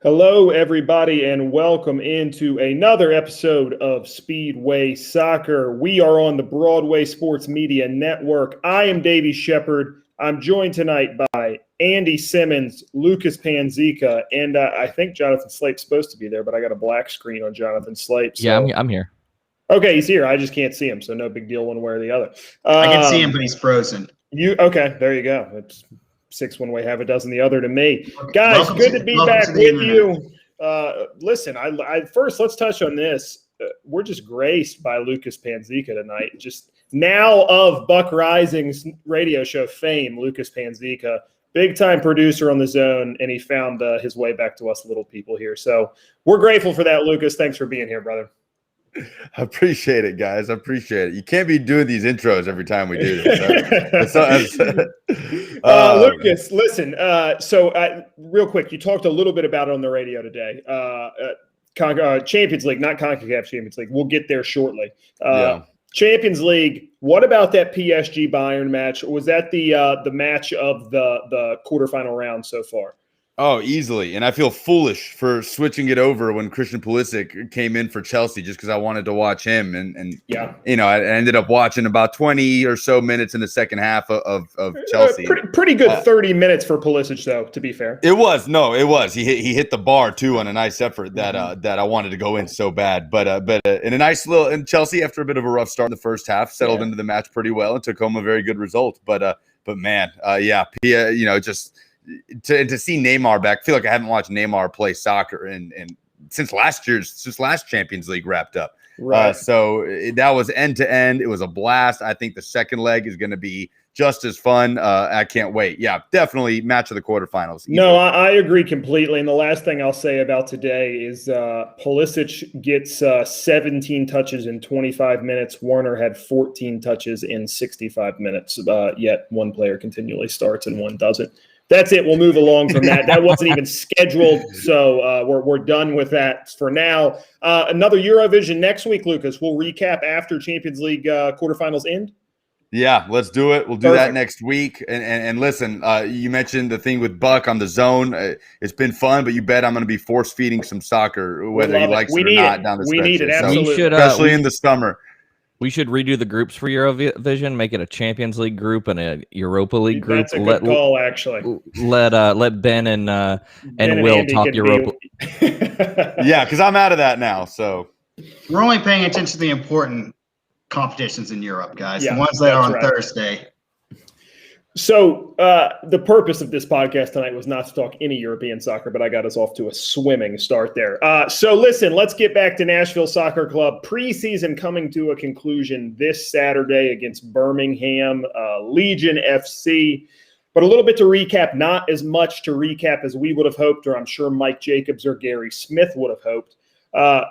Hello, everybody, and welcome into another episode of Speedway Soccer. We are on the Broadway Sports Media Network. I am Davey Shepard. I'm joined tonight by Andy Simmons, Lucas Panzica, and I think Jonathan Slape's supposed to be there, but I got a black screen on Jonathan Slape. So. Yeah, I'm here. Okay, he's here. I just can't see him, so no big deal one way or the other. I can see him, but he's frozen. Okay, there you go. It's 6 one way, half a dozen the other to me. Guys, good to be back with you. Listen, I first let's touch on this. We're just graced by Lucas Panzica tonight. Just now of Buck Rising's radio show fame, Lucas Panzica, big time producer on the Zone, and he found his way back to us little people here. So we're grateful for that, Lucas. Thanks for being here, brother. I appreciate it, guys. I appreciate it. You can't be doing these intros every time we do this. Lucas, listen. Real quick, you talked a little bit about it on the radio today. Champions League, not CONCACAF Champions League. We'll get there shortly. Champions League. What about that PSG Bayern match? Was that the match of the quarterfinal round so far? Oh, easily. And I feel foolish for switching it over when Christian Pulisic came in for Chelsea just because I wanted to watch him. And you know, I ended up watching about 20 or so minutes in the second half of Chelsea. Pretty good 30 minutes for Pulisic, though, to be fair. It was. He hit the bar, too, on a nice effort that I wanted to go in so bad. But in a nice little – and Chelsea, after a bit of a rough start in the first half, settled into the match pretty well and took home a very good result. But man, just – To see Neymar back, I feel like I haven't watched Neymar play soccer since last Champions League wrapped up. Right. So that was end to end. It was a blast. I think the second leg is going to be just as fun. I can't wait. Yeah, definitely match of the quarterfinals. No, I agree completely. And the last thing I'll say about today is Pulisic gets 17 touches in 25 minutes. Warner had 14 touches in 65 minutes. Yet one player continually starts and one doesn't. That's it. We'll move along from that. That wasn't even scheduled, so we're done with that for now. Another Eurovision next week, Lucas. We'll recap after Champions League quarterfinals end. Yeah, let's do it. We'll do that next week. And listen, you mentioned the thing with Buck on the Zone. It's been fun, but you bet I'm going to be force feeding some soccer, whether he likes it or not, down the stretch. We need it, absolutely. Especially in the summer. We should redo the groups for Eurovision, make it a Champions League group and a Europa League group. That's a good call, actually. Let Ben and Will talk Europa. Yeah, because I'm out of that now. So we're only paying attention to the important competitions in Europe, guys. Yeah, the ones that are on Thursday. So the purpose of this podcast tonight was not to talk any European soccer, but I got us off to a swimming start there. So listen, let's get back to Nashville Soccer Club. Preseason coming to a conclusion this Saturday against Birmingham Legion FC. But a little bit to recap, not as much to recap as we would have hoped, or I'm sure Mike Jacobs or Gary Smith would have hoped.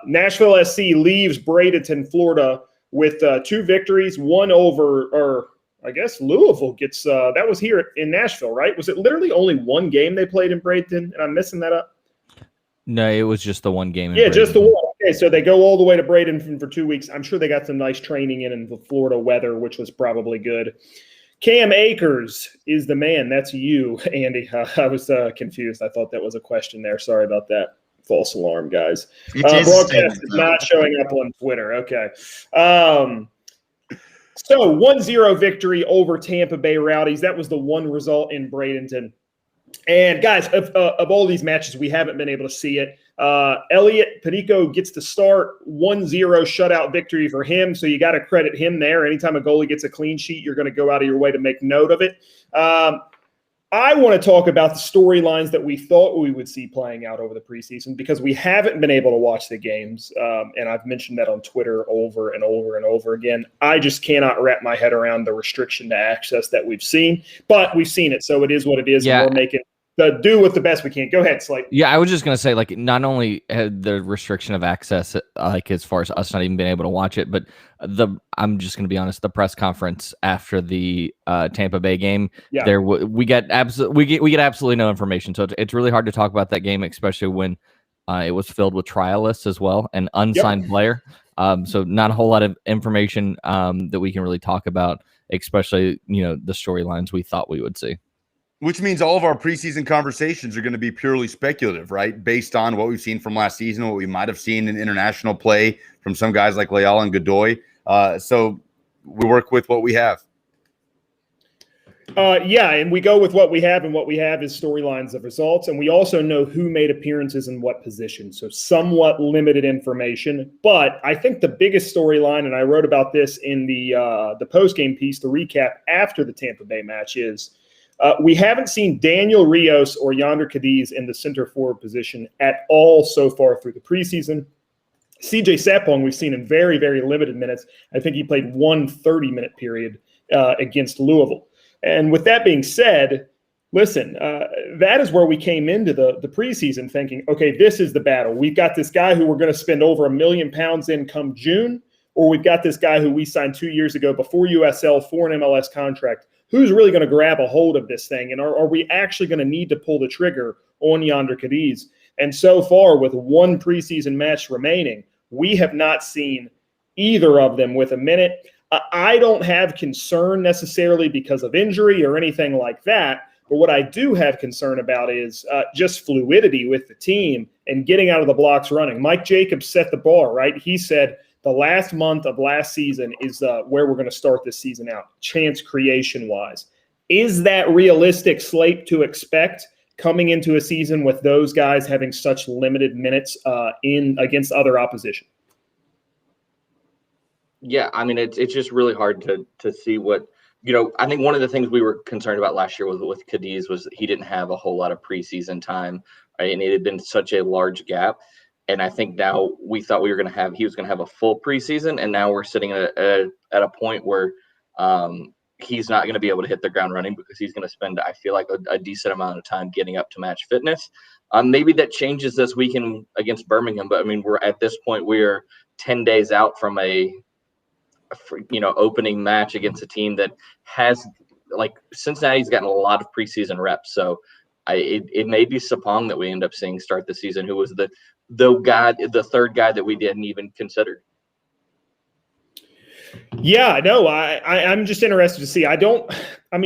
Nashville SC leaves Bradenton, Florida with 2 victories, one over I guess Louisville gets that was here in Nashville, right? Was it literally only one game they played in Bradenton? And I'm missing that up? No, it was just the one game. Yeah, just the one. Okay, so they go all the way to Bradenton for 2 weeks. I'm sure they got some nice training in the Florida weather, which was probably good. Cam Akers is the man. That's you, Andy. I was confused. I thought that was a question there. Sorry about that. False alarm, guys. Broadcast is not showing up on Twitter. Okay. So 1-0 victory over Tampa Bay Rowdies. That was the one result in Bradenton. And guys, of all these matches, we haven't been able to see it. Elliot Panico gets to start. 1-0 shutout victory for him. So you got to credit him there. Anytime a goalie gets a clean sheet, you're going to go out of your way to make note of it. I want to talk about the storylines that we thought we would see playing out over the preseason because we haven't been able to watch the games. And I've mentioned that on Twitter over and over and over again. I just cannot wrap my head around the restriction to access that we've seen, but we've seen it. So it is what it is. Yeah. And we're making do with the best we can. Go ahead, Slate. Yeah, I was just gonna say, like, not only had the restriction of access, like as far as us not even being able to watch it, but I'm just gonna be honest, the press conference after the Tampa Bay game, we get absolutely no information. So it's really hard to talk about that game, especially when it was filled with trialists as well, an unsigned player. So not a whole lot of information that we can really talk about, especially the storylines we thought we would see. Which means all of our preseason conversations are going to be purely speculative, right? Based on what we've seen from last season, what we might have seen in international play from some guys like Leal and Godoy. So we work with what we have. Yeah, and we go with what we have, and what we have is storylines of results, and we also know who made appearances in what position, so somewhat limited information. But I think the biggest storyline, and I wrote about this in the post-game piece, the recap after the Tampa Bay match, is we haven't seen Daniel Rios or Yonder Cadiz in the center forward position at all so far through the preseason. CJ Sapong we've seen in very, very limited minutes. I think he played 1 30-minute period against Louisville. And with that being said, listen, that is where we came into the preseason thinking, okay, this is the battle. We've got this guy who we're going to spend over £1 million in come June, or we've got this guy who we signed 2 years ago before USL for an MLS contract. Who's really going to grab a hold of this thing? And are we actually going to need to pull the trigger on Yonder Cadiz? And so far, with 1 preseason match remaining, we have not seen either of them with a minute. I don't have concern necessarily because of injury or anything like that. But what I do have concern about is just fluidity with the team and getting out of the blocks running. Mike Jacobs set the bar, right? He said the last month of last season is where we're going to start this season out, chance creation-wise. Is that realistic slate to expect coming into a season with those guys having such limited minutes in against other opposition? Yeah, I mean, it's just really hard to see what, I think one of the things we were concerned about last year with Cadiz was that he didn't have a whole lot of preseason time, right? And it had been such a large gap. And I think now we thought he was going to have a full preseason. And now we're sitting at a point where he's not going to be able to hit the ground running because he's going to spend, I feel like, a decent amount of time getting up to match fitness. Maybe that changes this weekend against Birmingham. But I mean, we're at this point, we're 10 days out from a opening match against a team that has, like, Cincinnati's gotten a lot of preseason reps. So it may be Sapong that we end up seeing start the season, who was the third guy that we didn't even consider. Yeah, no, I'm just interested to see.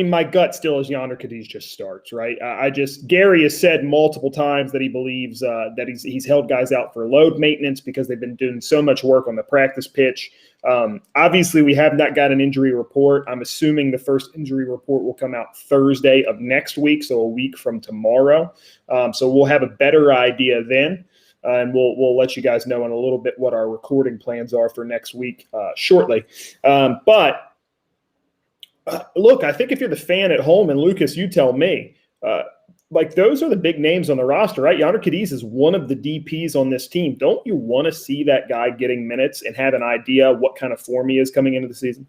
My gut still is Yonder Cadiz just starts, right? Gary has said multiple times that he believes that he's held guys out for load maintenance because they've been doing so much work on the practice pitch. Obviously, we have not got an injury report. I'm assuming the first injury report will come out Thursday of next week, so a week from tomorrow. So we'll have a better idea then. And we'll let you guys know in a little bit what our recording plans are for next week shortly. But look, I think if you're the fan at home, and Lucas, you tell me, those are the big names on the roster, right? Yonder Cadiz is one of the DPs on this team. Don't you want to see that guy getting minutes and have an idea what kind of form he is coming into the season?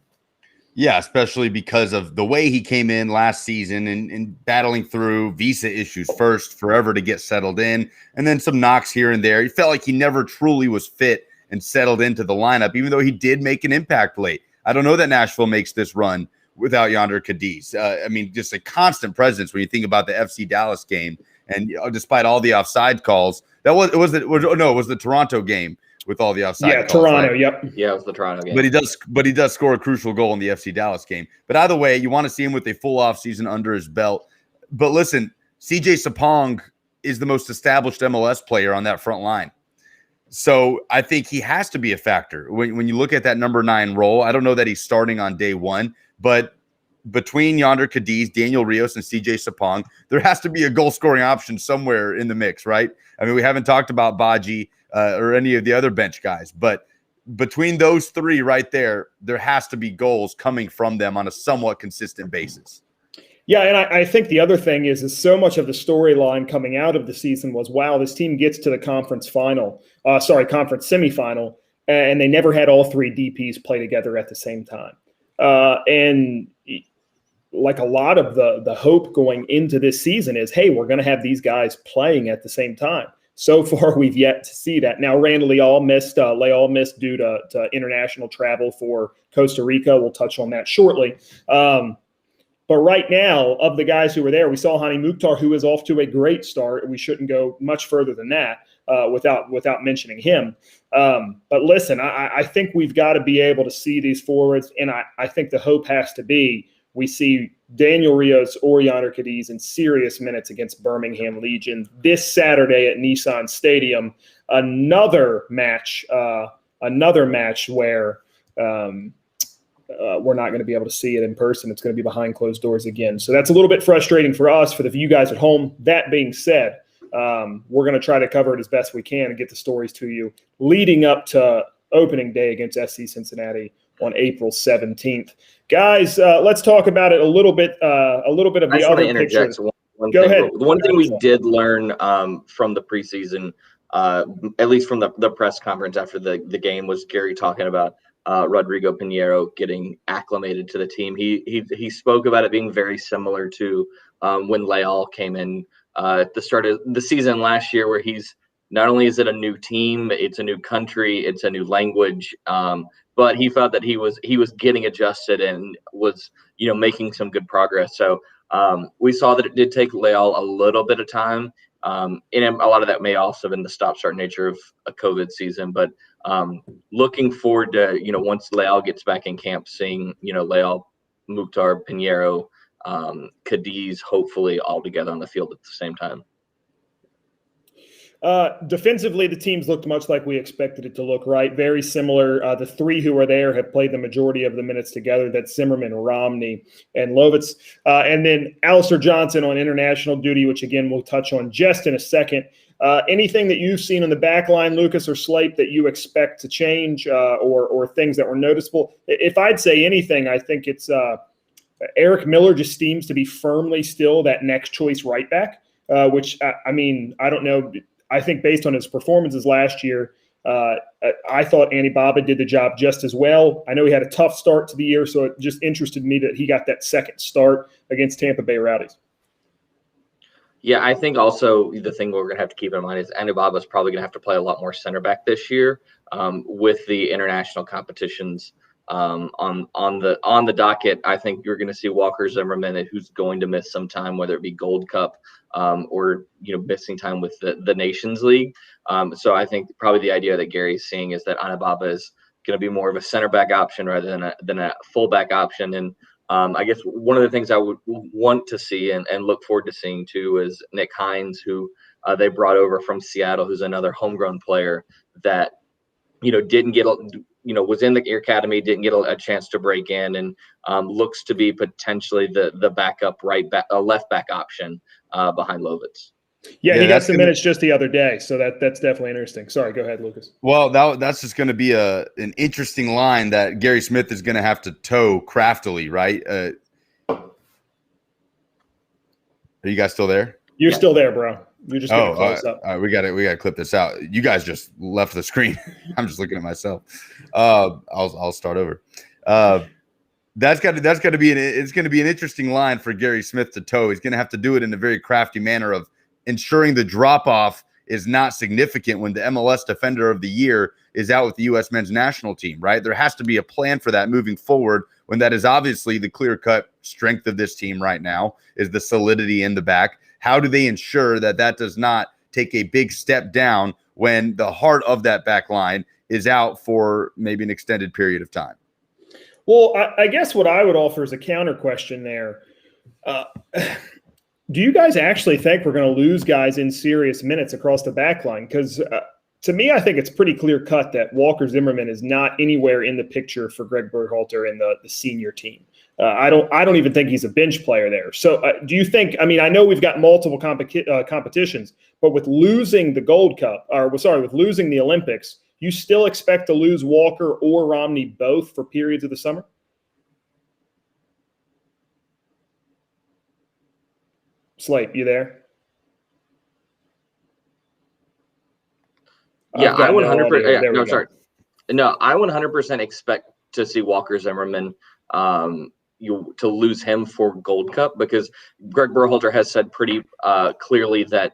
Yeah, especially because of the way he came in last season and battling through visa issues first, forever to get settled in, and then some knocks here and there. He felt like he never truly was fit and settled into the lineup, even though he did make an impact late. I don't know that Nashville makes this run without Yonder Cadiz. Just a constant presence when you think about the FC Dallas game, and despite all the offside calls, it was the Toronto game with all the offside calls. Toronto, right? Yep. Yeah, it was the Toronto game. But he does score a crucial goal in the FC Dallas game. But either way, you want to see him with a full offseason under his belt. But listen, CJ Sapong is the most established MLS player on that front line. So I think he has to be a factor. When you look at that number 9 role, I don't know that he's starting on day one, but between Yonder Cadiz, Daniel Rios, and CJ Sapong, there has to be a goal-scoring option somewhere in the mix, right? I mean, we haven't talked about Baji or any of the other bench guys, but between those three right there has to be goals coming from them on a somewhat consistent basis. Yeah, and I think the other thing is so much of the storyline coming out of the season was, wow, this team gets to the conference semifinal, and they never had all 3 DPs play together at the same time. And like a lot of the hope going into this season is, hey, we're going to have these guys playing at the same time. So far, we've yet to see that. Now, Randall Leal missed due to international travel for Costa Rica. We'll touch on that shortly. But right now, of the guys who were there, we saw Hani Mukhtar, who is off to a great start. We shouldn't go much further than that without mentioning him. But listen, I think we've got to be able to see these forwards, and I think the hope has to be we see Daniel Rios or Yonder Cadiz in serious minutes against Birmingham Legion this Saturday at Nissan Stadium. Another match where we're not going to be able to see it in person. It's going to be behind closed doors again. So that's a little bit frustrating for us, for you guys at home. That being said, we're going to try to cover it as best we can and get the stories to you leading up to opening day against SC Cincinnati on April 17th. Guys, let's talk about it a little bit of the other picture. Go ahead. The one thing we did learn from the preseason, at least from the press conference after the game, was Gary talking about Rodrigo Pinheiro getting acclimated to the team. He spoke about it being very similar to when Leal came in at the start of the season last year, where he's not only is it a new team, it's a new country, it's a new language, but he felt that he was getting adjusted and was making some good progress. So we saw that it did take Leal a little bit of time. And a lot of that may also have been the stop-start nature of a COVID season. But looking forward to, once Leal gets back in camp, seeing, Leal, Mukhtar, Pinheiro, Cadiz, hopefully all together on the field at the same time. Defensively, the teams looked much like we expected it to look, right? Very similar. The three who are there have played the majority of the minutes together. That's Zimmerman, Romney, and Lovitz. And then Alistair Johnson on international duty, which, again, we'll touch on just in a second. Anything that you've seen on the back line, Lucas or Slape, that you expect to change or things that were noticeable? If I'd say anything, I think it's Eric Miller just seems to be firmly still that next choice right back, which, I don't know. I think based on his performances last year, I thought Andy Baba did the job just as well. I know he had a tough start to the year, so it just interested me that he got that second start against Tampa Bay Rowdies. Yeah, I think also the thing we're going to have to keep in mind is Andy Baba is probably going to have to play a lot more center back this year with the international competitions on the docket. I think you're going to see Walker Zimmerman, who's going to miss some time, whether it be Gold Cup or missing time with the Nations League. So I think probably the idea that Gary's seeing is that Anibaba is going to be more of a center back option rather than a fullback option. And I guess one of the things I would want to see and look forward to seeing too is Nick Hines, who they brought over from Seattle, who's another homegrown player that didn't get was in the academy, didn't get a chance to break in, and looks to be potentially the backup left back option behind Lovitz. Yeah, he got some minutes just the other day, so that's definitely interesting. Sorry, go ahead, Lucas. Well, that's just going to be an interesting line that Gary Smith is going to have to toe craftily, right? Are you guys still there? You're still there, bro. You're just getting close up. We got to clip this out. You guys just left the screen. I'm just looking at myself. I'll start over. That's got to be it's going to be an interesting line for Gary Smith to toe. He's going to have to do it in a very crafty manner of ensuring the drop off is not significant when the MLS Defender of the Year is out with the U.S. men's national team, right? There has to be a plan for that moving forward, when that is obviously the clear-cut strength of this team right now is the solidity in the back. How do they ensure that does not take a big step down when the heart of that back line is out for maybe an extended period of time? Well, I guess what I would offer is a counter question there. Do you guys actually think we're going to lose guys in serious minutes across the back line? Because to me, I think it's pretty clear cut that Walker Zimmerman is not anywhere in the picture for Greg Berhalter and the senior team. I don't even think he's a bench player there. So do you think, I know we've got multiple competitions, but with losing the Gold Cup, with losing the Olympics, you still expect to lose Walker or Romney both for periods of the summer? Slate, you there? Yeah, I 100%. No, sorry. No, I 100% expect to see Walker Zimmerman to lose him for Gold Cup, because Greg Berhalter has said pretty clearly that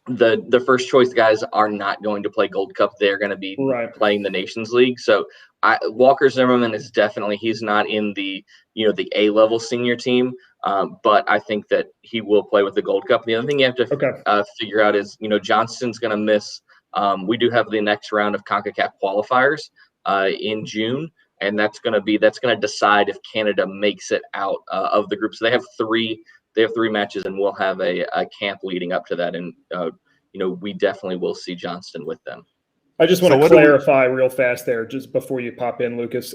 the first choice guys are not going to play Gold Cup. They're going to be playing the Nations League. So Walker Zimmerman is definitely, he's not in the A-level senior team, but I think that he will play with the Gold Cup. The other thing you have to figure out is, Johnston's going to miss. We do have the next round of CONCACAF qualifiers in June. and that's going to decide if Canada makes it out of the group. So they have three matches, and we'll have a camp leading up to that, and we definitely will see Johnston with them. I just want to clarify real fast there, just before you pop in, Lucas.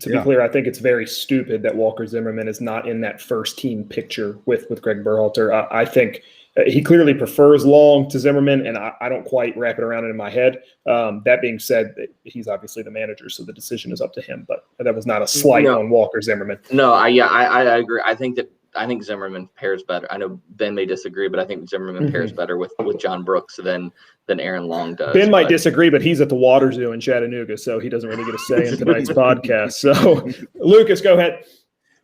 To be clear, I think it's very stupid that Walker Zimmerman is not in that first team picture with Greg Berhalter. I think he clearly prefers Long to Zimmerman, and I don't quite wrap it around in my head. That being said, he's obviously the manager, so the decision is up to him. But that was not a slight on Walker Zimmerman. No, I agree. I think Zimmerman pairs better. I know Ben may disagree, but I think Zimmerman pairs better with John Brooks than Aaron Long does. Ben might disagree, but he's at the Water Zoo in Chattanooga, so he doesn't really get a say in tonight's podcast. So, Lucas, go ahead.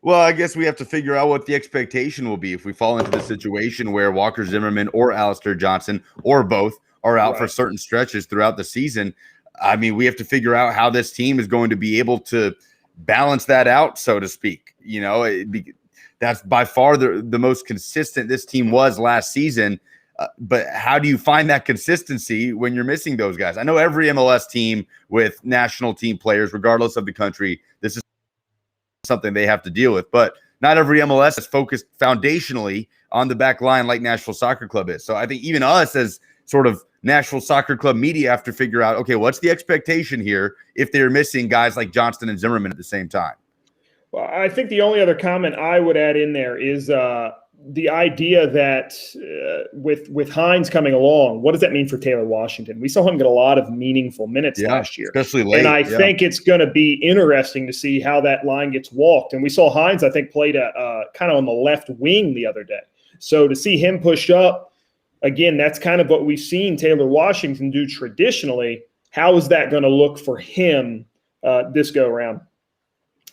Well, I guess we have to figure out what the expectation will be if we fall into the situation where Walker Zimmerman or Alistair Johnson or both are out for certain stretches throughout the season. I mean, we have to figure out how this team is going to be able to balance that out, so to speak. That's by far the most consistent this team was last season. But how do you find that consistency when you're missing those guys? I know every MLS team with national team players, regardless of the country, this is something they have to deal with. But not every MLS is focused foundationally on the back line like Nashville Soccer Club is. So I think even us as sort of Nashville Soccer Club media have to figure out, okay, what's the expectation here if they're missing guys like Johnston and Zimmerman at the same time? Well, I think the only other comment I would add in there is the idea that with Hines coming along, what does that mean for Taylor Washington? We saw him get a lot of meaningful minutes last year, especially late. And I think it's going to be interesting to see how that line gets walked. And we saw Hines, I think, played kind of on the left wing the other day. So to see him pushed up, again, that's kind of what we've seen Taylor Washington do traditionally. How is that going to look for him this go around?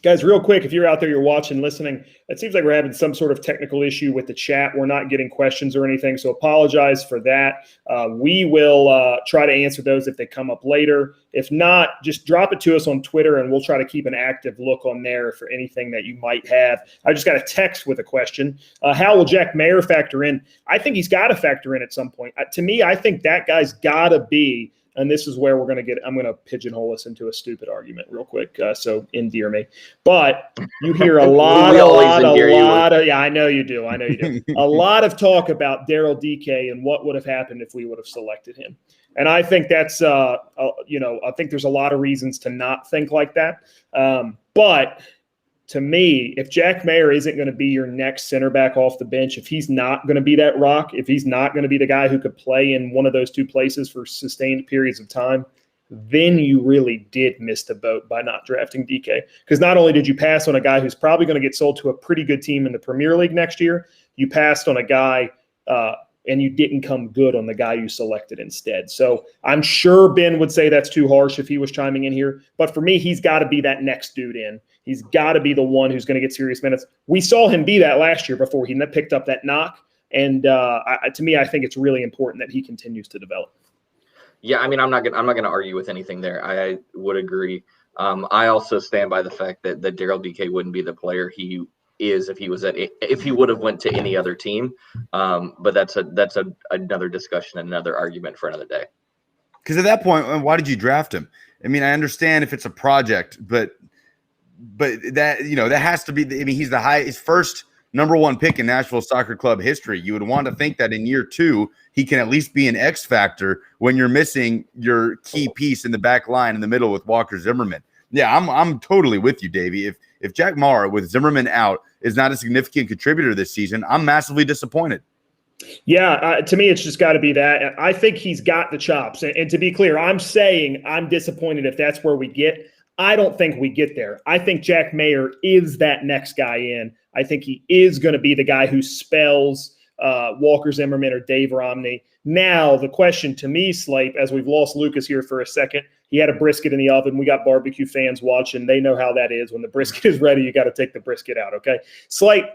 Guys, real quick, if you're out there, you're watching, listening, it seems like we're having some sort of technical issue with the chat. We're not getting questions or anything, so apologize for that. We will try to answer those if they come up later. If not, just drop it to us on Twitter, and we'll try to keep an active look on there for anything that you might have. I just got a text with a question. How will Jack Mayer factor in? I think he's got to factor in at some point. To me, I think that guy's got to be – and this is where I'm going to pigeonhole us into a stupid argument real quick. So endear me. But you hear a lot of, yeah, I know you do. A lot of talk about Daryl DK and what would have happened if we would have selected him. And I think that's, I think there's a lot of reasons to not think like that. But to me, if Jack Mayer isn't going to be your next center back off the bench, if he's not going to be that rock, if he's not going to be the guy who could play in one of those two places for sustained periods of time, then you really did miss the boat by not drafting DK. Because not only did you pass on a guy who's probably going to get sold to a pretty good team in the Premier League next year, you passed on a guy and you didn't come good on the guy you selected instead. So I'm sure Ben would say that's too harsh if he was chiming in here. But for me, he's got to be that next dude in. He's got to be the one who's going to get serious minutes. We saw him be that last year before he picked up that knock. And to me, I think it's really important that he continues to develop. Yeah, I mean, I'm not gonna argue with anything there. I would agree. I also stand by the fact that Daryl DK wouldn't be the player he is if he would have went to any other team. But that's another discussion, another argument for another day. Because at that point, why did you draft him? I mean, I understand if it's a project, but that that has to be. I mean, he's his first number one pick in Nashville Soccer Club history. You would want to think that in year two, he can at least be an X factor when you're missing your key piece in the back line in the middle with Walker Zimmerman. Yeah, I'm totally with you, Davey. If Jack Maher with Zimmerman out is not a significant contributor this season, I'm massively disappointed. Yeah, to me, it's just got to be that. I think he's got the chops. And to be clear, I'm saying I'm disappointed if that's where we get. I don't think we get there. I think Jack Mayer is that next guy in. I think he is going to be the guy who spells Walker Zimmerman or Dave Romney. Now, the question to me, Slape, as we've lost Lucas here for a second, he had a brisket in the oven. We got barbecue fans watching. They know how that is. When the brisket is ready, you got to take the brisket out, okay? Slape,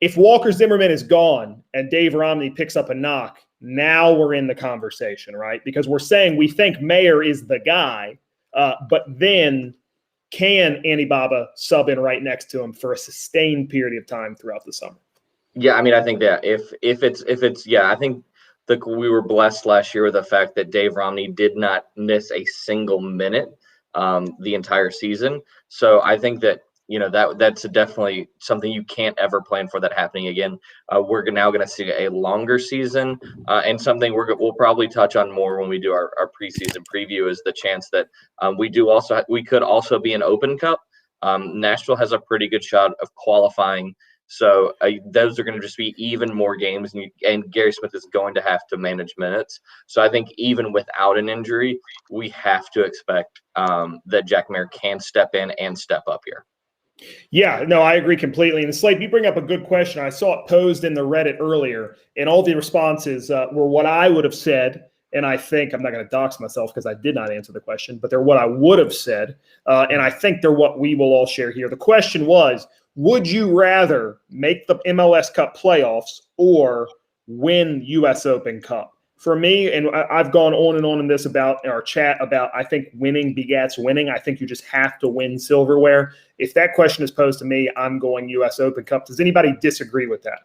if Walker Zimmerman is gone and Dave Romney picks up a knock, now we're in the conversation, right? Because we're saying we think Mayer is the guy, but then can Andy Baba sub in right next to him for a sustained period of time throughout the summer? Yeah, I mean, I think that if it's I think we were blessed last year with the fact that Dave Romney did not miss a single minute the entire season. So I think that, that's definitely something you can't ever plan for that happening again. We're now going to see a longer season, and something we'll probably touch on more when we do our preseason preview is the chance that we could also be an Open Cup. Nashville has a pretty good shot of qualifying. So those are going to just be even more games, and Gary Smith is going to have to manage minutes. So I think even without an injury, we have to expect that Jack Mayer can step in and step up here. Yeah, no, I agree completely. And Slade, you bring up a good question. I saw it posed in the Reddit earlier, and all the responses were what I would have said. And I think I'm not going to dox myself because I did not answer the question, but they're what I would have said. And I think they're what we will all share here. The question was, would you rather make the MLS Cup playoffs or win US Open Cup? For me, and I've gone on and on in this about our chat about I think winning begets winning. I think you just have to win silverware. If that question is posed to me, I'm going US Open Cup. Does anybody disagree with that?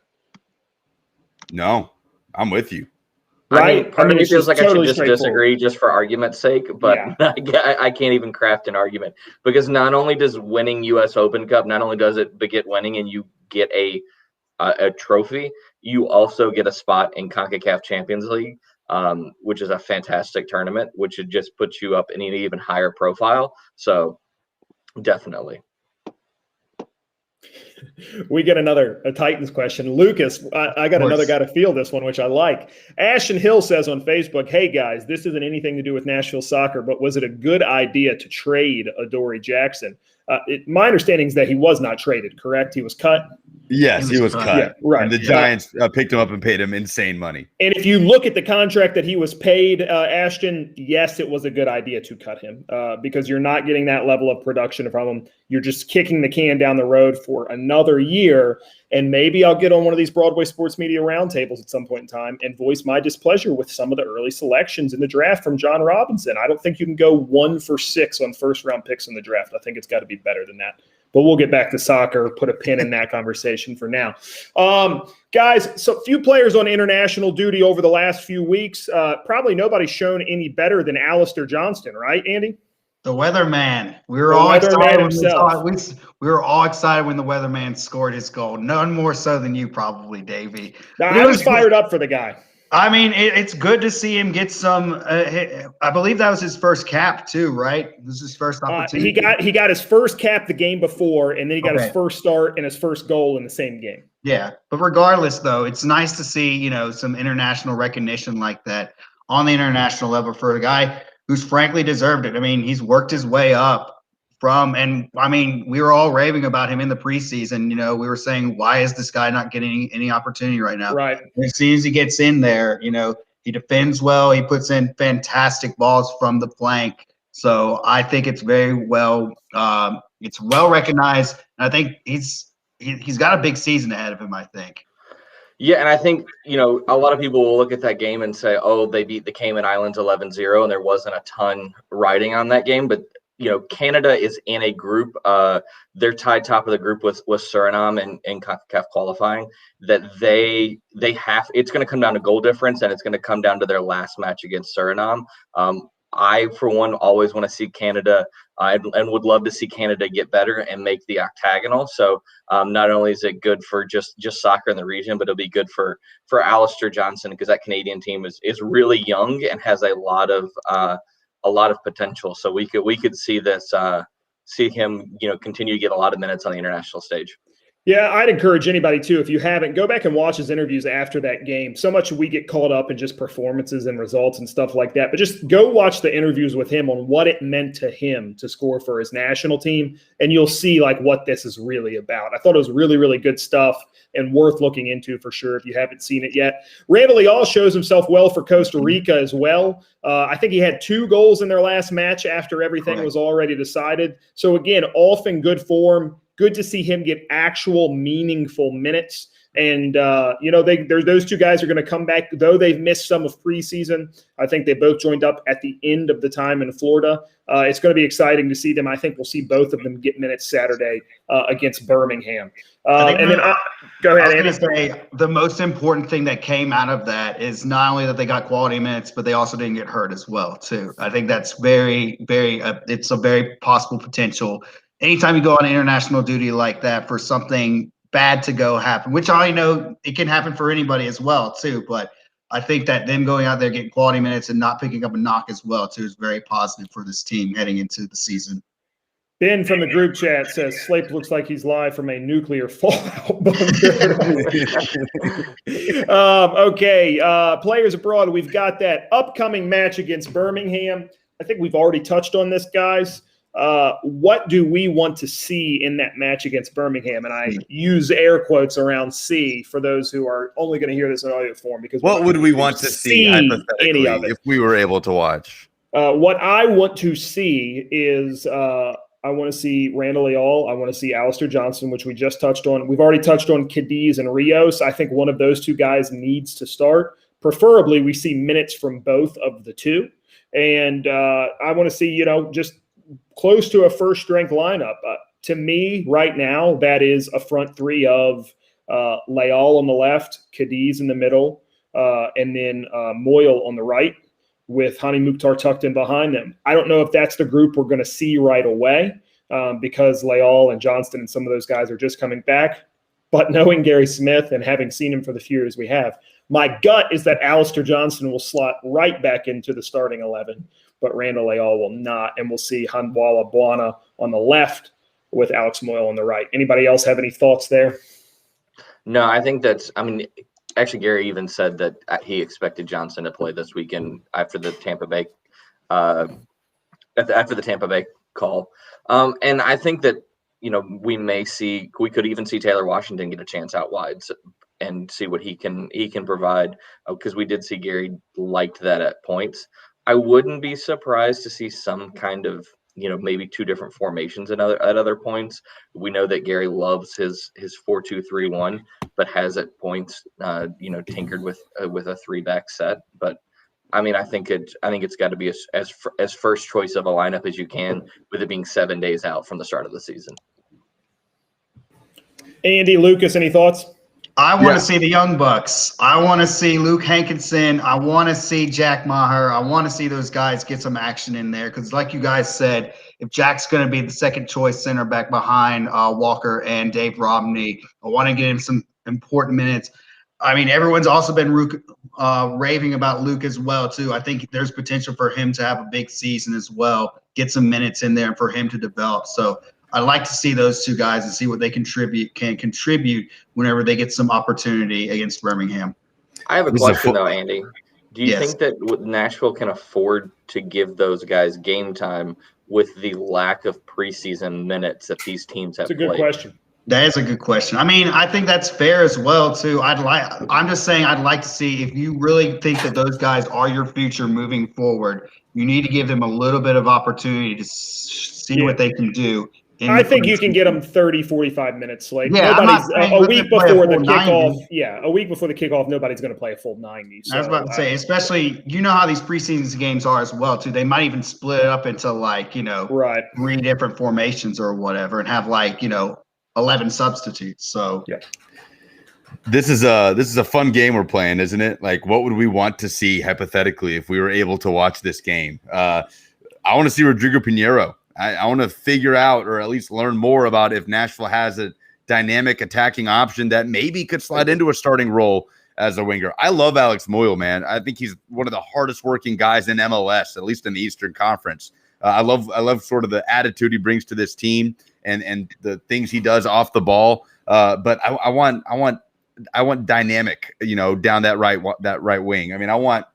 No, I'm with you. Right? I mean, part of me feels like totally I should just disagree just for argument's sake, but yeah. I can't even craft an argument because not only does winning US Open Cup, not only does it beget winning and you get a trophy, you also get a spot in CONCACAF Champions League, which is a fantastic tournament, which would just put you up in an even higher profile. So definitely. We get a Titans question. Lucas, I got another guy to field this one, which I like. Ashton Hill says on Facebook, hey, guys, this isn't anything to do with Nashville soccer, but was it a good idea to trade Adoree Jackson? My understanding is that he was not traded, correct? He was cut? Yes, he was cut. Yeah, right. And the Giants picked him up and paid him insane money. And if you look at the contract that he was paid, Ashton, yes, it was a good idea to cut him because you're not getting that level of production from him. You're just kicking the can down the road for another year. And maybe I'll get on one of these Broadway sports media roundtables at some point in time and voice my displeasure with some of the early selections in the draft from John Robinson. I don't think you can go 1 for 6 on first-round picks in the draft. I think it's got to be better than that. But we'll get back to soccer, put a pin in that conversation for now. Guys, so few players on international duty over the last few weeks. Probably nobody's shown any better than Alistair Johnston, right, Andy? The weatherman. We were all excited when the weatherman scored his goal. None more so than you, probably, Davey. I was fired up for the guy. I mean, it's good to see him get some. I believe that was his first cap too, right? This is his first opportunity. He got his first cap the game before, and then he got his first start and his first goal in the same game. Yeah, but regardless, though, it's nice to see some international recognition like that on the international level for a guy who's frankly deserved it. I mean, he's worked his way up and I mean, we were all raving about him in the preseason. We were saying, why is this guy not getting any opportunity right now? Right. And as soon as he gets in there, he defends well. He puts in fantastic balls from the flank. So I think it's very well. It's well recognized. And I think he's got a big season ahead of him, I think. Yeah, and I think, a lot of people will look at that game and say, oh, they beat the Cayman Islands 11-0, and there wasn't a ton riding on that game. But, Canada is in a group. They're tied top of the group with Suriname in CONCACAF qualifying. That they have. It's going to come down to goal difference, and it's going to come down to their last match against Suriname. I, for one, always want to see Canada and would love to see Canada get better and make the octagonal. So not only is it good for just soccer in the region, but it'll be good for Alistair Johnston because that Canadian team is really young and has a lot of potential. So we could see this see him continue to get a lot of minutes on the international stage. Yeah, I'd encourage anybody, too, if you haven't, go back and watch his interviews after that game. So much we get caught up in just performances and results and stuff like that. But just go watch the interviews with him on what it meant to him to score for his national team, and you'll see, what this is really about. I thought it was really, really good stuff and worth looking into for sure if you haven't seen it yet. Randall Leal shows himself well for Costa Rica as well. I think he had 2 goals in their last match after everything was already decided. So, again, off in good form. Good to see him get actual meaningful minutes. And, those two guys are going to come back, though they've missed some of preseason. I think they both joined up at the end of the time in Florida. It's going to be exciting to see them. I think we'll see both of them get minutes Saturday against Birmingham. Go ahead, Andy. I was going to say the most important thing that came out of that is not only that they got quality minutes, but they also didn't get hurt as well, too. I think that's very, very it's a very possible potential. Anytime you go on international duty like that for something bad to go happen, which I know it can happen for anybody as well, too. But I think that them going out there getting quality minutes and not picking up a knock as well, too, is very positive for this team heading into the season. Ben from the group chat says Slape looks like he's live from a nuclear fallout bunker. Players abroad, we've got that upcoming match against Birmingham. I think we've already touched on this, guys. What do we want to see in that match against Birmingham? And I use air quotes around "see" for those who are only going to hear this in audio form. Because what would we want to see hypothetically any of it if we were able to watch? What I want to see is I want to see Randall Leal. I want to see Alistair Johnston, which we just touched on. We've already touched on Cadiz and Rios. I think one of those two guys needs to start. Preferably, we see minutes from both of the two. And I want to see, just close to a first-strength lineup. To me, right now, that is a front three of Leal on the left, Cadiz in the middle, and then Moyle on the right, with Hani Mukhtar tucked in behind them. I don't know if that's the group we're going to see right away because Leal and Johnston and some of those guys are just coming back. But knowing Gary Smith and having seen him for the few years we have, my gut is that Alistair Johnston will slot right back into the starting 11, but Randall Leal will not. And we'll see Handwala Bwana on the left with Alex Moyle on the right. Anybody else have any thoughts there? No, I think actually, Gary even said that he expected Johnson to play this weekend after the Tampa Bay, call. And I think that we could even see Taylor Washington get a chance out wide and see what he can provide, because we did see Gary liked that at points. I wouldn't be surprised to see some kind of maybe two different formations at other points. We know that Gary loves his 4-2-3-1, but has at points tinkered with a 3-back set. But I think it's got to be as first choice of a lineup as you can, with it being 7 days out from the start of the season. Andy, Lucas, any thoughts? I want to see the Young Bucks. I want to see Luke Hankinson. I want to see Jack Maher. I want to see those guys get some action in there, because like you guys said, if Jack's going to be the second choice center back behind Walker and Dave Romney, I want to get him some important minutes. Everyone's also been raving about Luke as well, too. I think there's potential for him to have a big season as well, get some minutes in there and for him to develop. So I'd like to see those two guys and see what they can contribute whenever they get some opportunity against Birmingham. I have a question, though, Andy. Do you think that Nashville can afford to give those guys game time with the lack of preseason minutes that these teams have played? That's a good question. That is a good question. I think that's fair as well, too. I'm just saying I'd like to see, if you really think that those guys are your future moving forward, you need to give them a little bit of opportunity to see what they can do. I think you can get them 30, 45 minutes. A week before the kickoff. Yeah, a week before the kickoff, nobody's going to play a full 90. So, I was about to say, especially, how these preseason games are as well, too. They might even split it up into 3 different formations or whatever, and have 11 substitutes. So yeah. This is a fun game we're playing, isn't it? What would we want to see hypothetically if we were able to watch this game? I want to see Rodrigo Pinheiro. I want to figure out, or at least learn more about, if Nashville has a dynamic attacking option that maybe could slide into a starting role as a winger. I love Alex Moyle, man. I think he's one of the hardest working guys in MLS, at least in the Eastern Conference. I love sort of the attitude he brings to this team and the things he does off the ball. But I want dynamic, down that right wing. I want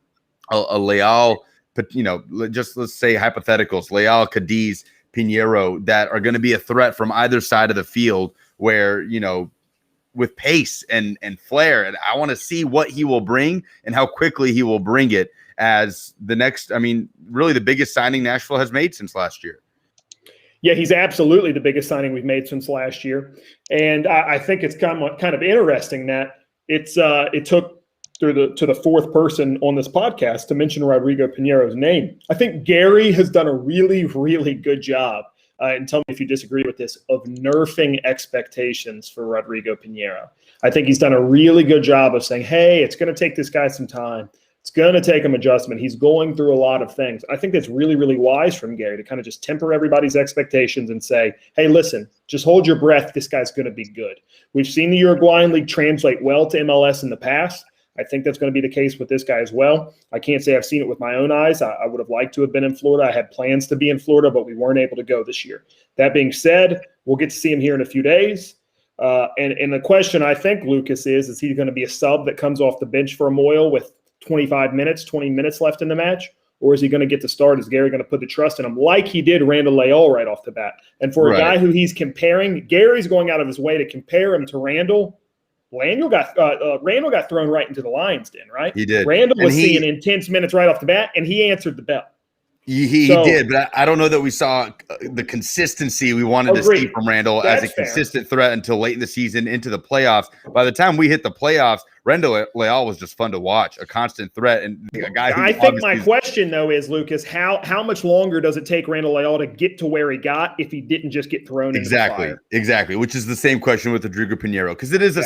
a Leal, but just let's say hypotheticals, Leal, Cadiz, Pinheiro, that are going to be a threat from either side of the field, where, with pace and flair. And I want to see what he will bring and how quickly he will bring it as the next, really the biggest signing Nashville has made since last year. Yeah, he's absolutely the biggest signing we've made since last year, and I think it's kind of interesting that it took to the fourth person on this podcast to mention Rodrigo Pinero's name. I think Gary has done a really, really good job, and tell me if you disagree with this, of nerfing expectations for Rodrigo Pinero. I think he's done a really good job of saying, hey, it's going to take this guy some time. It's going to take him adjustment. He's going through a lot of things. I think that's really, really wise from Gary to kind of just temper everybody's expectations and say, hey, listen, just hold your breath. This guy's going to be good. We've seen the Uruguayan League translate well to MLS in the past. I think that's going to be the case with this guy as well. I can't say I've seen it with my own eyes. I would have liked to have been in Florida. I had plans to be in Florida, but we weren't able to go this year. That being said, we'll get to see him here in a few days. And the question I think, Lucas, is he going to be a sub that comes off the bench for a Moyle with 20 minutes left in the match? Or is he going to get to start? Is Gary going to put the trust in him like he did Randall Leal right off the bat? And for a guy who he's comparing, Gary's going out of his way to compare him to Randall. Randall got thrown right into the lion's den, right? He did. Randall was seeing intense minutes right off the bat, and he answered the bell. He did, but I don't know that we saw the consistency we wanted to see from Randall as a consistent threat until late in the season into the playoffs. By the time we hit the playoffs, Randall Leal was just fun to watch, a constant threat. And a guy who I think my question, though, is, Lucas, how much longer does it take Randall Leal to get to where he got if he didn't just get thrown into the fire? Exactly, which is the same question with Rodrigo Pinero, because it is a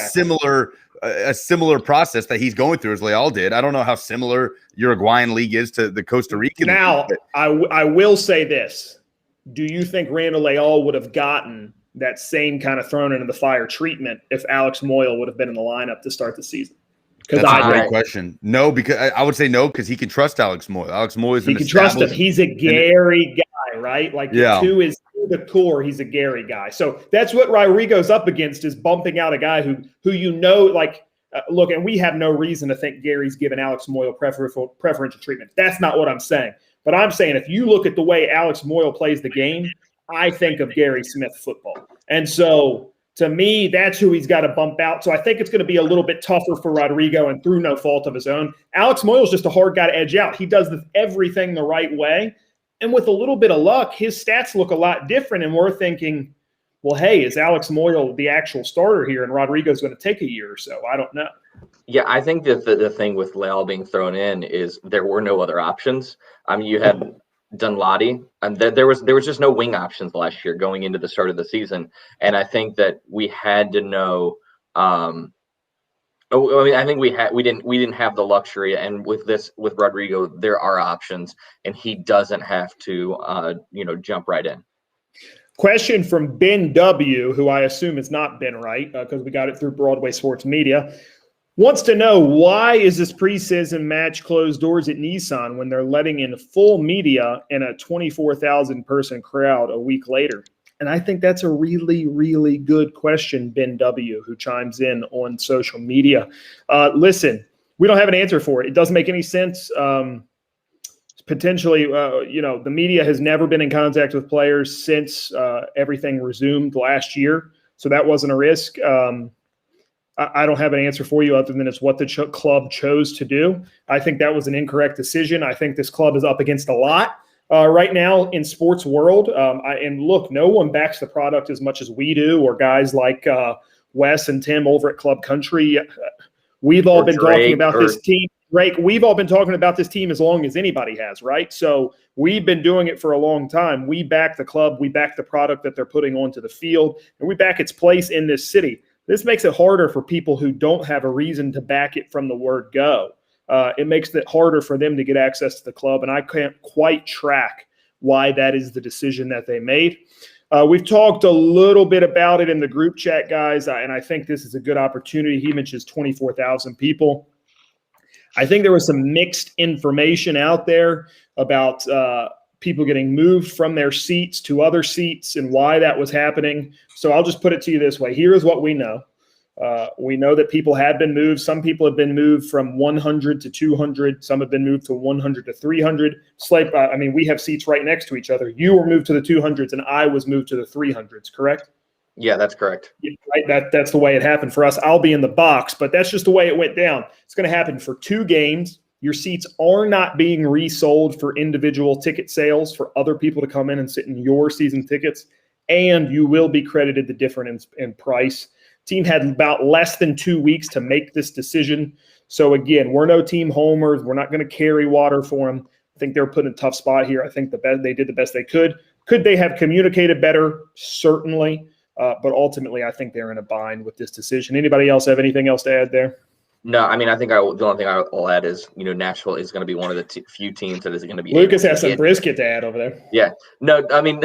similar process that he's going through as Leal did. I don't know how similar Uruguayan League is to the Costa Rican Now, League. I will say this. Do you think Randall Leal would have gotten that same kind of thrown into the fire treatment if Alex Moyle would have been in the lineup to start the season? That's a great question. No, because I would say no, because he can trust Alex Moyle. Alex Moyle is he can trust him. He's a Gary guy, right? Like the two is the core. He's a Gary guy. So that's what Rodrigo's up against, is bumping out a guy who look, and we have no reason to think Gary's given Alex Moyle preferential treatment. That's not what I'm saying. But I'm saying if you look at the way Alex Moyle plays the game, I think of Gary Smith football. And so to me, that's who he's got to bump out. So I think it's going to be a little bit tougher for Rodrigo, and through no fault of his own. Alex Moyle's just a hard guy to edge out. He does everything the right way. And with a little bit of luck, his stats look a lot different. And we're thinking, well, hey, is Alex Moyle the actual starter here? And Rodrigo's going to take a year or so. I don't know. Yeah, I think that the thing with Leal being thrown in is there were no other options. I mean, you had Dunladi, and there was just no wing options last year going into the start of the season. And I think that we had to know. I think we didn't have the luxury, and with Rodrigo, there are options, and he doesn't have to jump right in. Question from Ben W., who I assume is not Ben Wright, because we got it through Broadway Sports Media. Wants to know, why is this preseason match closed doors at Nissan when they're letting in full media and a 24,000-person crowd a week later? And I think that's a really, really good question, Ben W., who chimes in on social media. Listen, we don't have an answer for it. It doesn't make any sense. Potentially, the media has never been in contact with players since everything resumed last year. So that wasn't a risk. I don't have an answer for you other than it's what the club chose to do. I think that was an incorrect decision. I think this club is up against a lot right now in sports world. And look, no one backs the product as much as we do, or guys like Wes and Tim over at Club Country. We've all been talking about this team. Drake, we've all been talking about this team as long as anybody has, right? So we've been doing it for a long time. We back the club. We back the product that they're putting onto the field, and we back its place in this city. This makes it harder for people who don't have a reason to back it from the word go. It makes it harder for them to get access to the club, and I can't quite track why that is the decision that they made. We've talked a little bit about it in the group chat, guys, and I think this is a good opportunity. He mentions 24,000 people. I think there was some mixed information out there about people getting moved from their seats to other seats and why that was happening. So I'll just put it to you this way. Here is what we know. We know that people have been moved. Some people have been moved from 100 to 200. Some have been moved to 100 to 300. We have seats right next to each other. You were moved to the 200s and I was moved to the 300s, correct? Yeah, that's correct. Right? That's the way it happened for us. I'll be in the box, but that's just the way it went down. It's going to happen for 2 games. Your seats are not being resold for individual ticket sales for other people to come in and sit in your season tickets, and you will be credited the difference in price. Team had about less than 2 weeks to make this decision. So again, we're no team homers. We're not going to carry water for them. I think they're put in a tough spot here. I think they did the best they could. Could they have communicated better? Certainly. But ultimately, I think they're in a bind with this decision. Anybody else have anything else to add there? No, I mean, I think the only thing I'll add is, Nashville is going to be one of the few teams that is going to be. Lucas has some brisket to add over there. Yeah. No, I mean,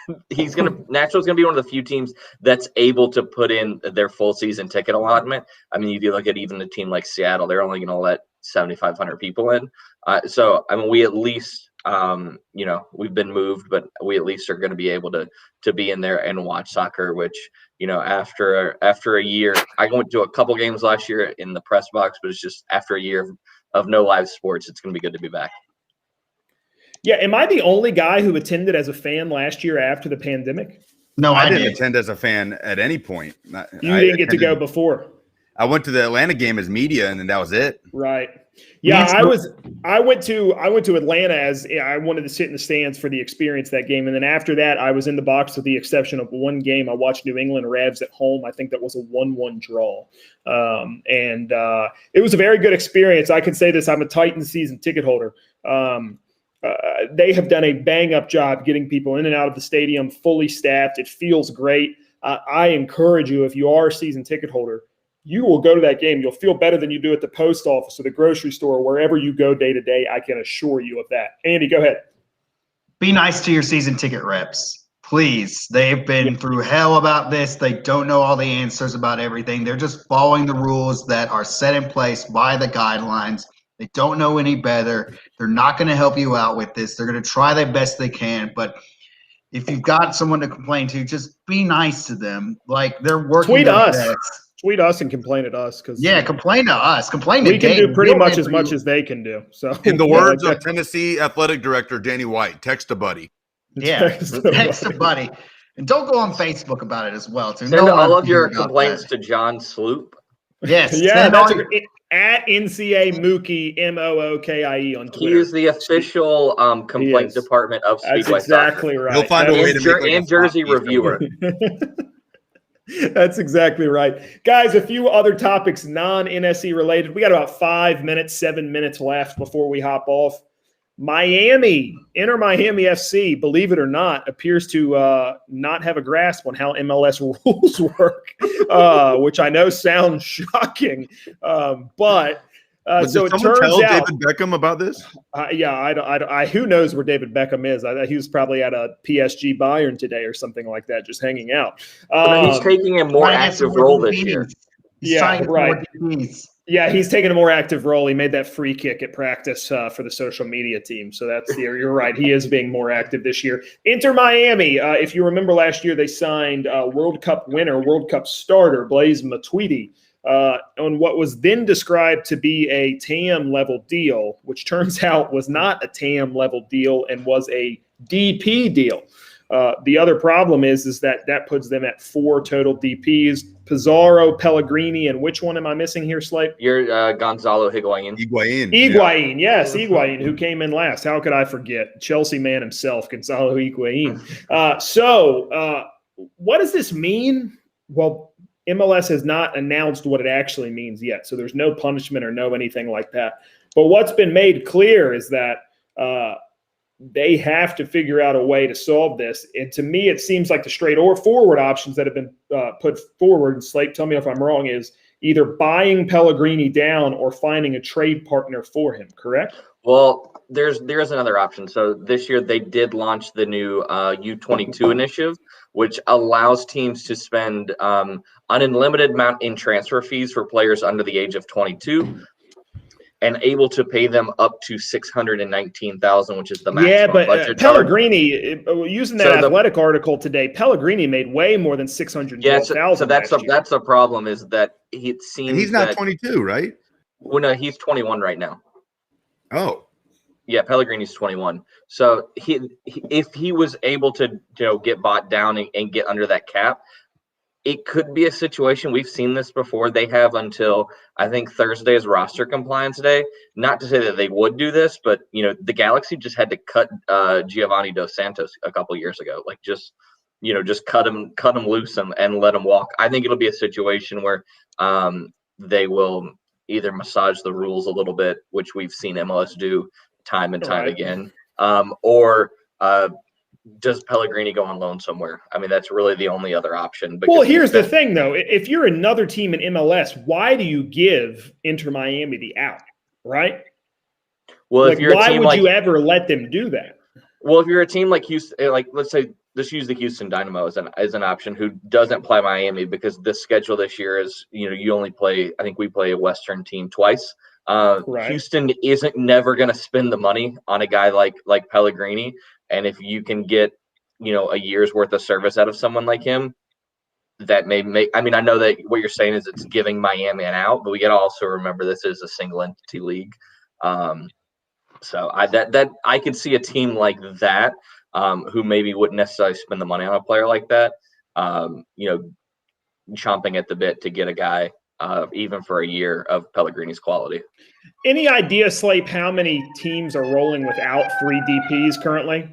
Nashville's going to be one of the few teams that's able to put in their full season ticket allotment. I mean, you do look at even a team like Seattle, they're only going to let 7,500 people in. So, I mean, we at least, we've been moved, but we at least are going to be able to be in there and watch soccer, which, after a year, I went to a couple games last year in the press box, but it's just after a year of no live sports, it's going to be good to be back. Yeah. Am I the only guy who attended as a fan last year after the pandemic? No, I didn't attend as a fan at any point. You didn't get to go before. I went to the Atlanta game as media, and then that was it. Right. Yeah, I went to Atlanta as I wanted to sit in the stands for the experience that game, and then after that, I was in the box with the exception of one game. I watched New England Revs at home. I think that was a 1-1 draw, and it was a very good experience. I can say this: I'm a Titans season ticket holder. They have done a bang-up job getting people in and out of the stadium, fully staffed. It feels great. I encourage you, if you are a season ticket holder, you will go to that game. You'll feel better than you do at the post office or the grocery store, wherever you go day to day. I can assure you of that. Andy, go ahead. Be nice to your season ticket reps, please. They've been through hell about this. They don't know all the answers about everything. They're just following the rules that are set in place by the guidelines. They don't know any better. They're not going to help you out with this. They're going to try their best they can, but if you've got someone to complain to, just be nice to them. Like, they're working. Tweet us. Tweet us and complain at us, because complain to us. Complain to we can do pretty much as they can do. So, in the words of Tennessee athletic director Danny White, text a buddy. Yeah, text a buddy, and don't go on Facebook about it as well. Too. Send all of your complaints to John Sloop. Yes, yeah, that's at NCA Mookie MOOKIE on Twitter. He is the official complaint department of Speedway That's exactly Soccer. right. He'll find a way to make and Jersey reviewer. That's exactly right. Guys, a few other topics, non-NSE related. We got about 7 minutes left before we hop off. Inter Miami FC, believe it or not, appears to not have a grasp on how MLS rules work, which I know sounds shocking. But so it turns out, David Beckham about this? I who knows where David Beckham is? He was probably at a PSG Bayern today or something like that, just hanging out. He's taking a more active role this year. Yeah, he's taking a more active role. He made that free kick at practice for the social media team. So you're right. He is being more active this year. Inter Miami, if you remember last year, they signed World Cup winner, World Cup starter, Blaise Matuidi, on what was then described to be a TAM level deal, which turns out was not a TAM level deal and was a DP deal. The other problem is that puts them at 4 total DPs: Pizarro, Pellegrini, and which one am I missing here, Slate? You're Gonzalo Higuain. Higuain, yes, Higuain, who came in last. How could I forget? Chelsea man himself, Gonzalo Higuain. So what does this mean? Well, MLS has not announced what it actually means yet, so there's no punishment or no anything like that. But what's been made clear is that they have to figure out a way to solve this. And to me, it seems like the straight or forward options that have been put forward, and Slate, tell me if I'm wrong, is either buying Pellegrini down or finding a trade partner for him, correct? Well, there is another option. So this year they did launch the new U22 initiative, which allows teams to spend an unlimited amount in transfer fees for players under the age of 22. And able to pay them up to $619,000, which is the maximum budget. Pellegrini, using that Athletic article today, Pellegrini made way more than $612,000. Yeah, so that's a problem. Is that it seems and he's not 22, right? Well, no, he's 21 right now. Oh, yeah, Pellegrini's 21. So if he was able to get bought down and get under that cap, it could be a situation. We've seen this before. They have until I think Thursday is roster compliance day. Not to say that they would do this, but the Galaxy just had to cut Giovanni Dos Santos a couple years ago. Like just cut him loose and let him walk. I think it'll be a situation where they will either massage the rules a little bit, which we've seen MLS do time and time again, or does Pellegrini go on loan somewhere? I mean, that's really the only other option. Well, here's the thing, though. If you're another team in MLS, why do you give Inter Miami the out, right? Well, if you're why a team would you ever let them do that? Well, if you're a team like Houston, like let's say, let's use the Houston Dynamo as an option who doesn't play Miami because this schedule this year is, you only play, I think we play a Western team twice. Houston isn't never going to spend the money on a guy like Pellegrini. And if you can get, a year's worth of service out of someone like him, that may make, I mean, I know that what you're saying is it's giving Miami an out, but we got to also remember this is a single entity league. So I could see a team like that, who maybe wouldn't necessarily spend the money on a player like that, chomping at the bit to get a guy, even for a year of Pellegrini's quality. Any idea, Slape, how many teams are rolling without 3 DPs currently?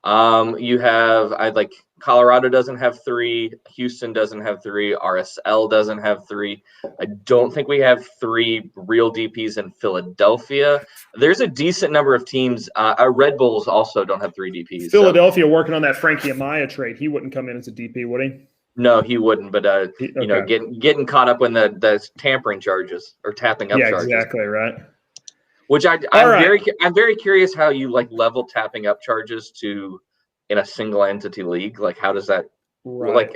You have Colorado doesn't have 3, Houston doesn't have 3, RSL doesn't have 3. I don't think we have 3 real DPs in Philadelphia. There's a decent number of teams. Red Bulls also don't have 3 DPs. Philadelphia working on that Frankie Amaya trade. He wouldn't come in as a DP, would he? No, he wouldn't. But getting caught up in the tampering charges or tapping up charges. Yeah, exactly right. Which I'm very curious how you level tapping up charges to in a single entity league. Like how does that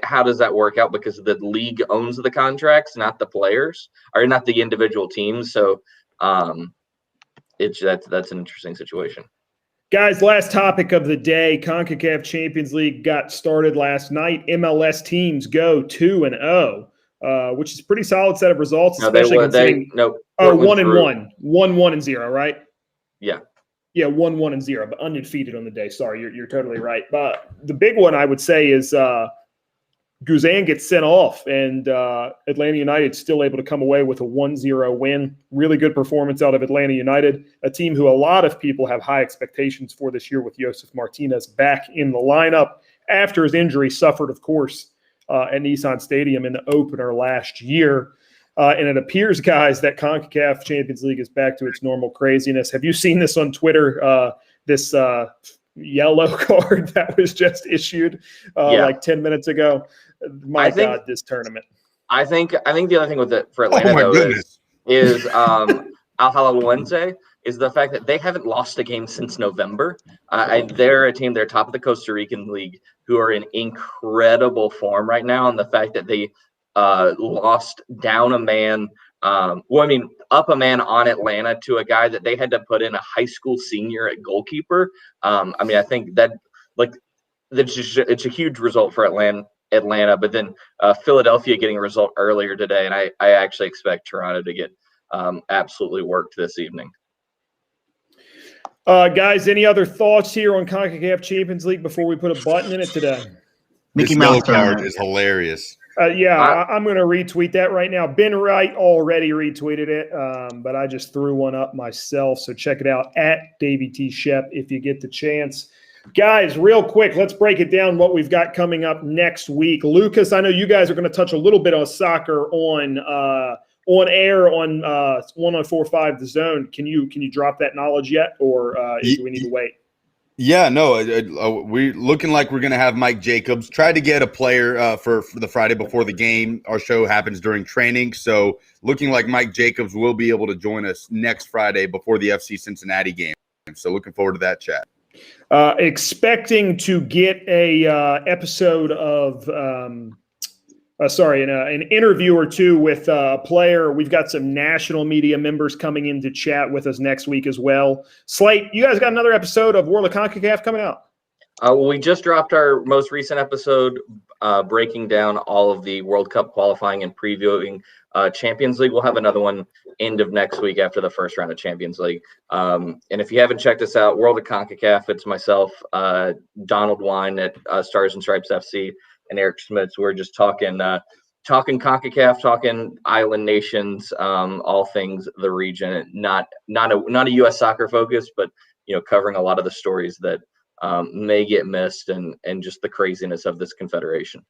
how does that work out? Because the league owns the contracts, not the players or not the individual teams. So that's an interesting situation. Guys, last topic of the day, CONCACAF Champions League got started last night. MLS teams go 2-0, which is a pretty solid set of results, especially considering 1-1, 1-1-0, right? Yeah. Yeah, 1-1-0, but undefeated on the day. Sorry, you're totally right. But the big one I would say is Guzan gets sent off, and Atlanta United still able to come away with a 1-0 win. Really good performance out of Atlanta United, a team who a lot of people have high expectations for this year with Josef Martinez back in the lineup after his injury suffered, of course, at Nissan Stadium in the opener last year. And it appears, guys, that CONCACAF Champions League is back to its normal craziness. Have you seen this on Twitter, this yellow card that was just issued like 10 minutes ago? My God, this tournament. I think the other thing with it for Atlanta is Al-Halaluense is the fact that they haven't lost a game since November. And they're a team, they're top of the Costa Rican league, who are in incredible form right now. And the fact that they lost down a man, up a man on Atlanta to a guy that they had to put in a high school senior at goalkeeper. I think that it's a huge result for Atlanta, but then Philadelphia getting a result earlier today, and I actually expect Toronto to get absolutely worked this evening. Guys, any other thoughts here on CONCACAF Champions League before we put a button in it today? Mickey Mouse card is hilarious. I'm going to retweet that right now. Ben Wright already retweeted it, but I just threw one up myself, so check it out at Davey T. Shep if you get the chance. Guys, real quick, let's break it down what we've got coming up next week. Lucas, I know you guys are going to touch a little bit on soccer on air on 104.5 The Zone. Can you drop that knowledge yet, or do we need to wait? Yeah, no, we're looking like we're going to have Mike Jacobs. Try to get a player for the Friday before the game. Our show happens during training, so looking like Mike Jacobs will be able to join us next Friday before the FC Cincinnati game. So looking forward to that chat. Expecting to get a episode of an interview or two with a player. We've got some national media members coming in to chat with us next week as well. Slate, you guys got another episode of World of CONCACAF coming out? We just dropped our most recent episode breaking down all of the World Cup qualifying and previewing Champions League. We'll have another one end of next week after the first round of Champions League. And if you haven't checked us out, World of CONCACAF, it's myself, Donald Wine at Stars and Stripes FC, and Eric Schmitz. We're just talking CONCACAF, talking island nations, all things the region. Not a U.S. soccer focus, but covering a lot of the stories that may get missed and just the craziness of this confederation.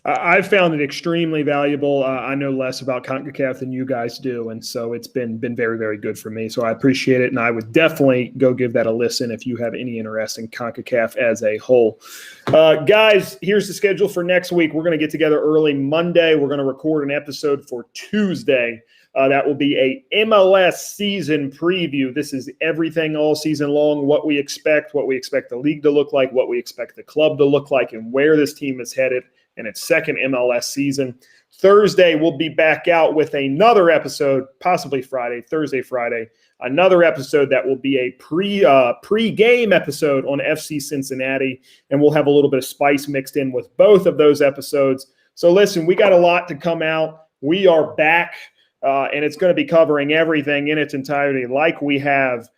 I've found it extremely valuable. I know less about CONCACAF than you guys do, and so it's been very, very good for me. So I appreciate it, and I would definitely go give that a listen if you have any interest in CONCACAF as a whole. Guys, here's the schedule for next week. We're going to get together early Monday. We're going to record an episode for Tuesday. That will be a MLS season preview. This is everything all season long, what we expect the league to look like, what we expect the club to look like, and where this team is headed in its second MLS season. Thursday, we'll be back out with another episode, possibly Thursday, Friday, another episode that will be a pre-game episode on FC Cincinnati, and we'll have a little bit of spice mixed in with both of those episodes. So listen, we got a lot to come out. We are back, and it's going to be covering everything in its entirety like we have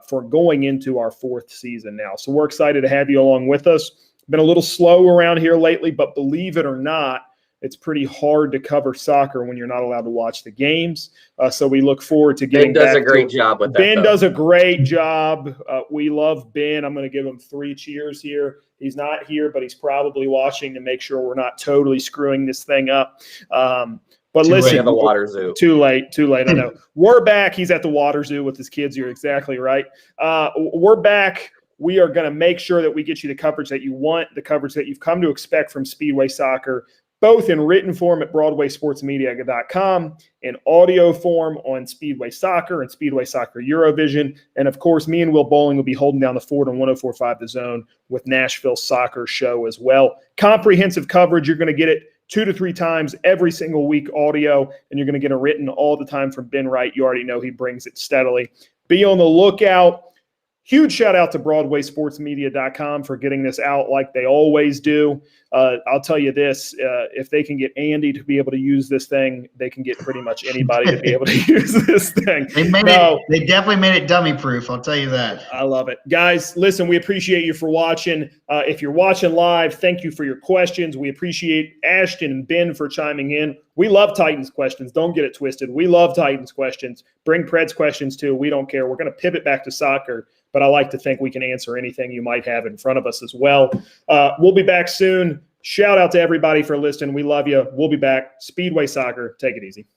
for going into our fourth season now. So we're excited to have you along with us. Been a little slow around here lately, but believe it or not, it's pretty hard to cover soccer when you're not allowed to watch the games. So we look forward to getting back. Ben does a great job with that. Ben does a great job. We love Ben. I'm going to give him 3 cheers here. He's not here, but he's probably watching to make sure we're not totally screwing this thing up. But listen, at the water zoo. Too late. I know. We're back. He's at the water zoo with his kids. You're exactly right. We're back. We are going to make sure that we get you the coverage that you want, the coverage that you've come to expect from Speedway Soccer, both in written form at BroadwaySportsMedia.com, in audio form on Speedway Soccer and Speedway Soccer Eurovision. And, of course, me and Will Bowling will be holding down the fort on 104.5 The Zone with Nashville Soccer Show as well. Comprehensive coverage. You're going to get it 2 to 3 times every single week audio, and you're going to get it written all the time from Ben Wright. You already know he brings it steadily. Be on the lookout. Huge shout out to BroadwaySportsMedia.com for getting this out like they always do. I'll tell you this, if they can get Andy to be able to use this thing, they can get pretty much anybody to be able to use this thing. They definitely made it dummy proof. I'll tell you that. I love it. Guys, listen, we appreciate you for watching. If you're watching live, thank you for your questions. We appreciate Ashton and Ben for chiming in. We love Titans questions. Don't get it twisted. We love Titans questions. Bring Preds questions too. We don't care. We're going to pivot back to soccer, but I like to think we can answer anything you might have in front of us as well. We'll be back soon. Shout out to everybody for listening. We love you. We'll be back. Speedway Soccer. Take it easy.